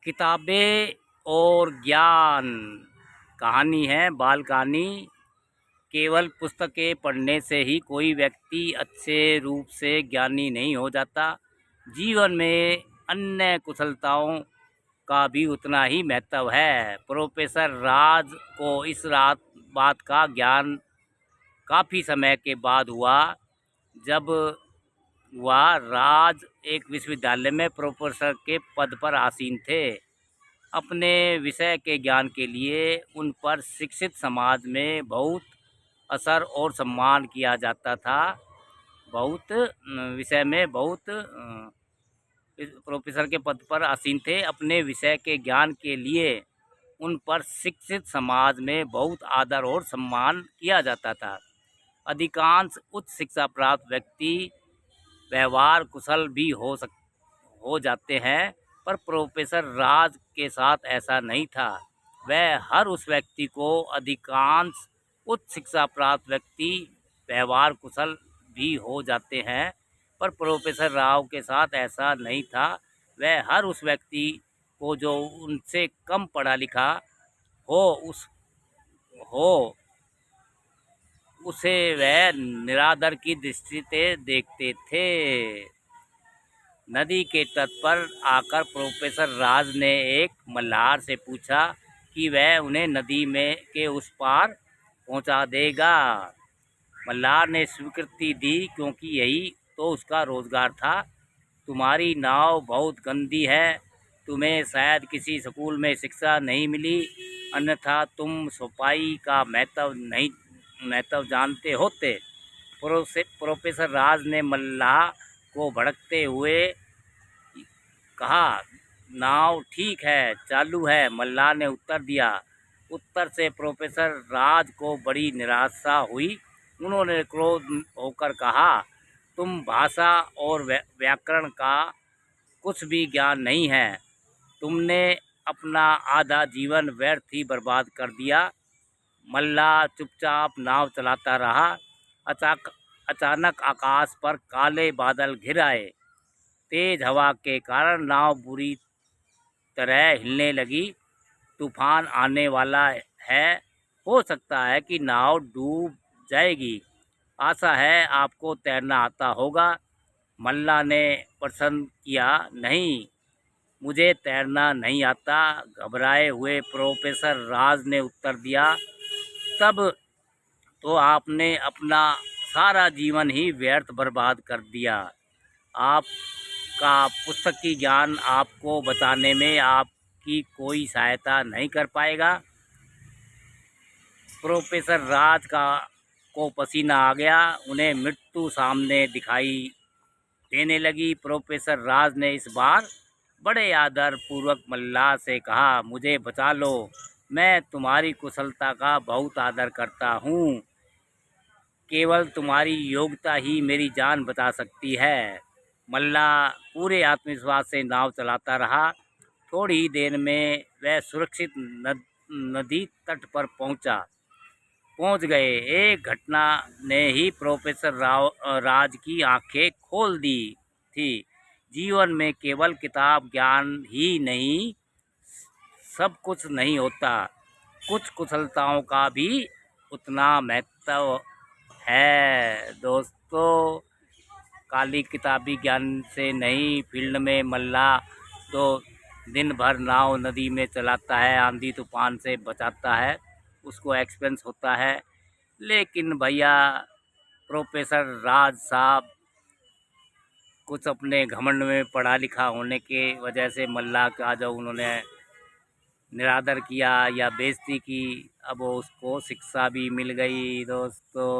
किताबें और ज्ञान। कहानी है बाल कहानी। केवल पुस्तकें पढ़ने से ही कोई व्यक्ति अच्छे रूप से ज्ञानी नहीं हो जाता। जीवन में अन्य कुशलताओं का भी उतना ही महत्व है। प्रोफेसर राज को इस बात का ज्ञान काफ़ी समय के बाद हुआ। जब वह राज एक विश्वविद्यालय में प्रोफेसर के पद पर आसीन थे। अपने विषय के ज्ञान के लिए उन पर शिक्षित समाज में बहुत असर और सम्मान किया जाता था। बहुत विषय में बहुत प्रोफेसर के पद पर आसीन थे। अपने विषय के ज्ञान के लिए उन पर शिक्षित समाज में बहुत आदर और सम्मान किया जाता था। अधिकांश उच्च शिक्षा प्राप्त व्यक्ति व्यवहार कुशल भी हो जाते हैं, पर प्रोफेसर राज के साथ ऐसा नहीं था। वह हर उस व्यक्ति को अधिकांश उच्च शिक्षा प्राप्त व्यक्ति व्यवहार कुशल भी हो जाते हैं, पर प्रोफेसर राव के साथ ऐसा नहीं था। वह हर उस व्यक्ति को जो उनसे कम पढ़ा लिखा हो हो उसे वह निरादर की दृष्टि से देखते थे। नदी के तट पर आकर प्रोफेसर राज ने एक मल्हार से पूछा कि वह उन्हें नदी में के उस पार पहुंचा देगा। मल्हार ने स्वीकृति दी, क्योंकि यही तो उसका रोजगार था। तुम्हारी नाव बहुत गंदी है, तुम्हें शायद किसी स्कूल में शिक्षा नहीं मिली, अन्यथा तुम सफाई का महत्व जानते होते। प्रोफेसर राज ने मल्लाह को भड़कते हुए कहा, नाव ठीक है, चालू है। मल्लाह ने उत्तर दिया। उत्तर से प्रोफेसर राज को बड़ी निराशा हुई। उन्होंने क्रोध होकर कहा, तुम भाषा और व्याकरण का कुछ भी ज्ञान नहीं है। तुमने अपना आधा जीवन व्यर्थ ही बर्बाद कर दिया। मल्लाह चुपचाप नाव चलाता रहा। अचानक आकाश पर काले बादल घिर आए। तेज हवा के कारण नाव बुरी तरह हिलने लगी। तूफान आने वाला है, हो सकता है कि नाव डूब जाएगी। आशा है आपको तैरना आता होगा। मल्लाह ने प्रश्न किया। नहीं, मुझे तैरना नहीं आता, घबराए हुए प्रोफेसर राज ने उत्तर दिया। तब तो आपने अपना सारा जीवन ही व्यर्थ बर्बाद कर दिया। आपका पुस्तकी ज्ञान आपको बचाने में आपकी कोई सहायता नहीं कर पाएगा। प्रोफेसर राज को पसीना आ गया। उन्हें मृत्यु सामने दिखाई देने लगी। प्रोफेसर राज ने इस बार बड़े आदर पूर्वक मल्लाह से कहा, मुझे बचा लो, मैं तुम्हारी कुशलता का बहुत आदर करता हूँ। केवल तुम्हारी योग्यता ही मेरी जान बचा सकती है। मल्लाह पूरे आत्मविश्वास से नाव चलाता रहा। थोड़ी ही देर में वह सुरक्षित नदी तट पर पहुंच गए। एक घटना ने ही प्रोफेसर राज की आंखें खोल दी थी। जीवन में केवल किताब ज्ञान ही नहीं, सब कुछ नहीं होता। कुछ कुशलताओं का भी उतना महत्व है। दोस्तों, काली किताबी ज्ञान से नहीं, फील्ड में मल्लाह तो दिन भर नाव नदी में चलाता है, आंधी तूफान से बचाता है, उसको एक्सपीरियंस होता है। लेकिन भैया प्रोफेसर राज साहब कुछ अपने घमंड में पढ़ा लिखा होने के वजह से मल्लाह का जो उन्होंने निरादर किया या बेइज्जती की, अब उसको शिक्षा भी मिल गई दोस्तों।